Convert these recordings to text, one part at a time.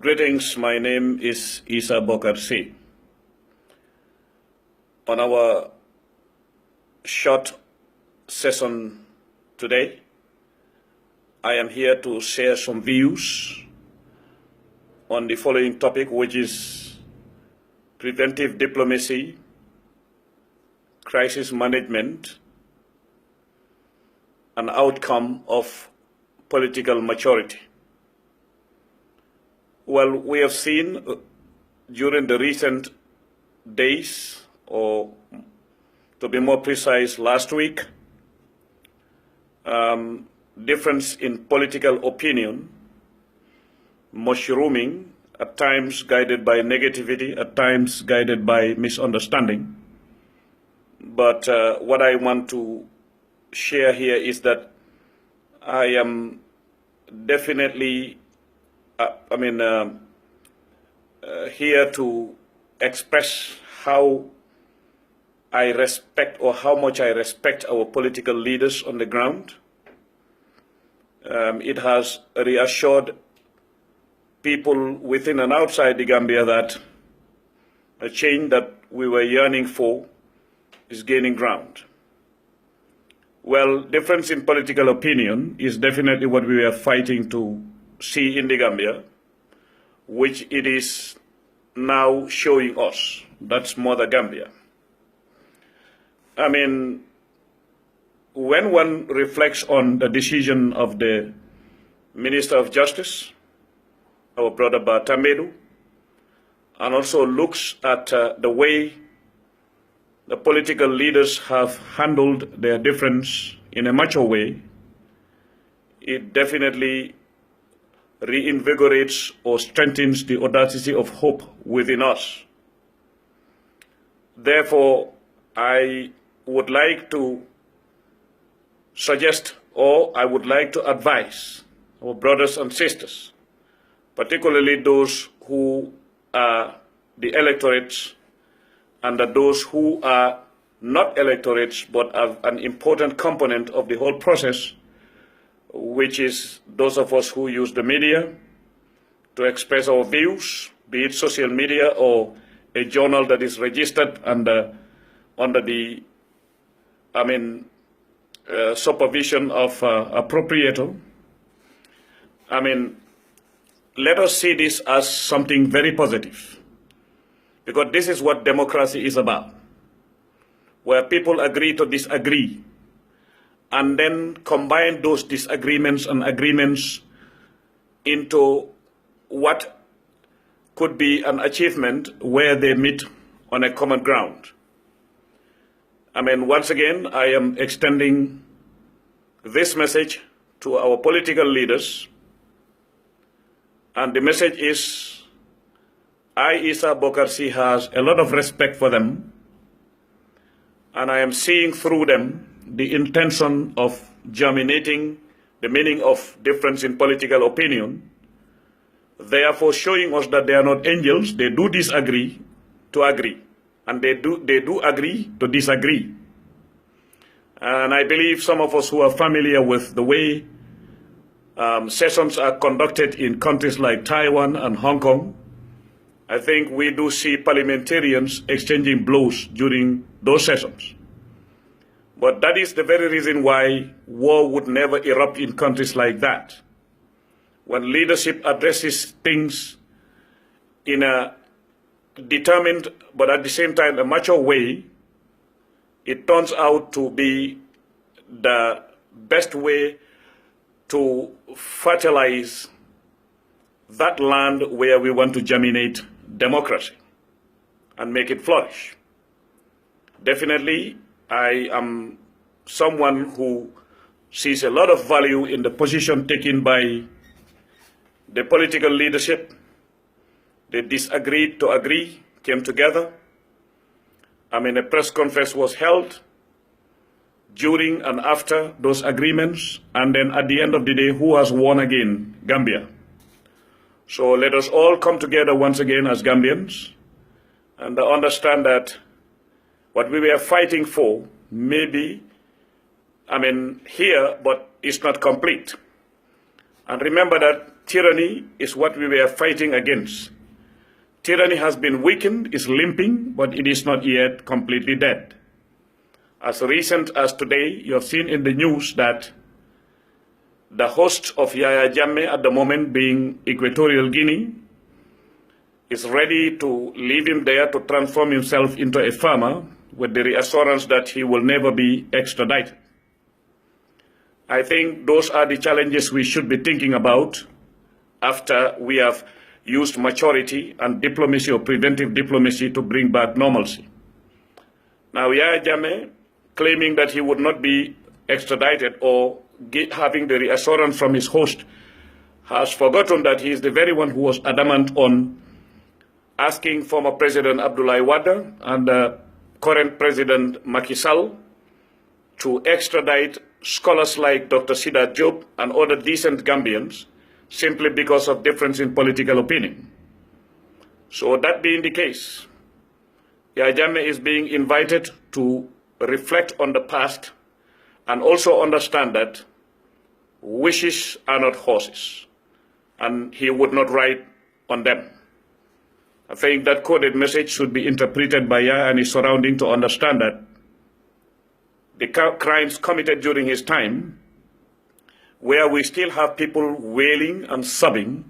Greetings, my name is Isa Bokarsi. On our short session today, I am here to share some views on the following topic, which is preventive diplomacy, crisis management, and outcome of political maturity. Well, we have seen during the recent days, or to be more precise, last week, difference in political opinion mushrooming, at times guided by negativity, at times guided by misunderstanding. But what I want to share here is that I am definitely here to express how I respect, or how much I respect, our political leaders on the ground. It has reassured people within and outside the Gambia that a change that we were yearning for is gaining ground. Well, difference in political opinion is definitely what we are fighting to see in the Gambia, which it is now showing us. That's Mother Gambia. I mean, when one reflects on the decision of the Minister of Justice, our brother Batamedu, and also looks at the way the political leaders have handled their difference in a mature way, it definitely reinvigorates or strengthens the audacity of hope within us. Therefore, I would like to suggest, or I would like to advise our brothers and sisters, particularly those who are the electorates and those who are not electorates but are an important component of the whole process, which is those of us who use the media to express our views, be it social media or a journal that is registered under the supervision of appropriator. Let us see this as something very positive, because this is what democracy is about, where people agree to disagree and then combine those disagreements and agreements into what could be an achievement where they meet on a common ground. Once again, I am extending this message to our political leaders, and the message is, I, Isa Bokarsi, has a lot of respect for them, and I am seeing through them the intention of germinating the meaning of difference in political opinion, therefore showing us that they are not angels. They do disagree to agree, and they do agree to disagree. And I believe some of us who are familiar with the way sessions are conducted in countries like Taiwan and Hong Kong, I think we do see parliamentarians exchanging blows during those sessions. But that is the very reason why war would never erupt in countries like that. When leadership addresses things in a determined, but at the same time a mature way, it turns out to be the best way to fertilize that land where we want to germinate democracy and make it flourish. Definitely, I am someone who sees a lot of value in the position taken by the political leadership. They disagreed to agree, came together. A press conference was held during and after those agreements, and then at the end of the day, who has won again? Gambia. So let us all come together once again as Gambians and understand that what we were fighting for may be, here, but it's not complete. And remember that tyranny is what we were fighting against. Tyranny has been weakened, is limping, but it is not yet completely dead. As recent as today, you have seen in the news that the host of Yaya Jammeh at the moment, being Equatorial Guinea, is ready to leave him there to transform himself into a farmer with the reassurance that he will never be extradited. I think those are the challenges we should be thinking about after we have used maturity and diplomacy or preventive diplomacy to bring back normalcy. Now, Yaya Jammeh, claiming that he would not be extradited or having the reassurance from his host, has forgotten that he is the very one who was adamant on asking former President Abdoulaye Wade and current President Macky Sall to extradite scholars like Dr. Sidat Diop and other decent Gambians simply because of difference in political opinion. So that being the case, Yaya Jammeh is being invited to reflect on the past and also understand that wishes are not horses, and he would not ride on them. I think that coded message should be interpreted by Yaya and his surrounding to understand that the crimes committed during his time, where we still have people wailing and sobbing,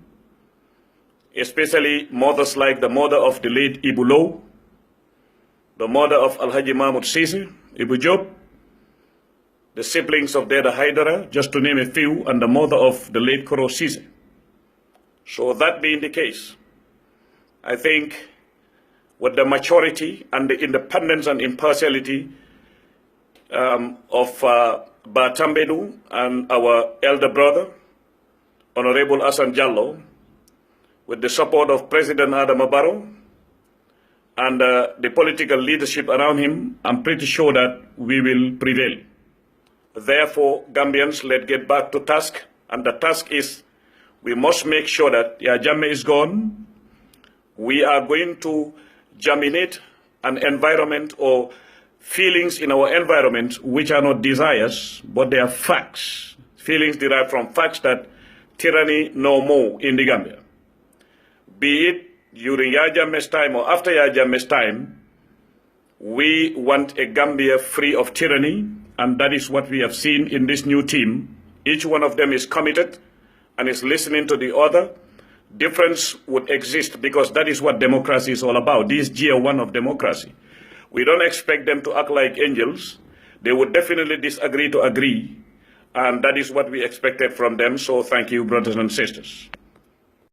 especially mothers like the mother of the late Ibu Lo, the mother of Alhaji Mahmoud Sisi, Ibu Job, the siblings of Deda Haidara, just to name a few, and the mother of the late Koro Sisi. So that being the case, I think with the maturity and the independence and impartiality of Batambedu and our elder brother, Honorable Hassan Jallo, with the support of President Adama Barrow and the political leadership around him, I'm pretty sure that we will prevail. Therefore, Gambians, let's get back to task, and the task is we must make sure that Yaya Jammeh is gone. We are going to germinate an environment or feelings in our environment which are not desires, but they are facts. Feelings derived from facts that tyranny no more in the Gambia. Be it during Yaya Jammeh's time or after Yaya Jammeh's time, we want a Gambia free of tyranny, and that is what we have seen in this new team. Each one of them is committed and is listening to the other. Difference would exist because that is what democracy is all about. This is year one of democracy. We don't expect them to act like angels. They would definitely disagree to agree, and that is what we expected from them. So thank you, brothers and sisters.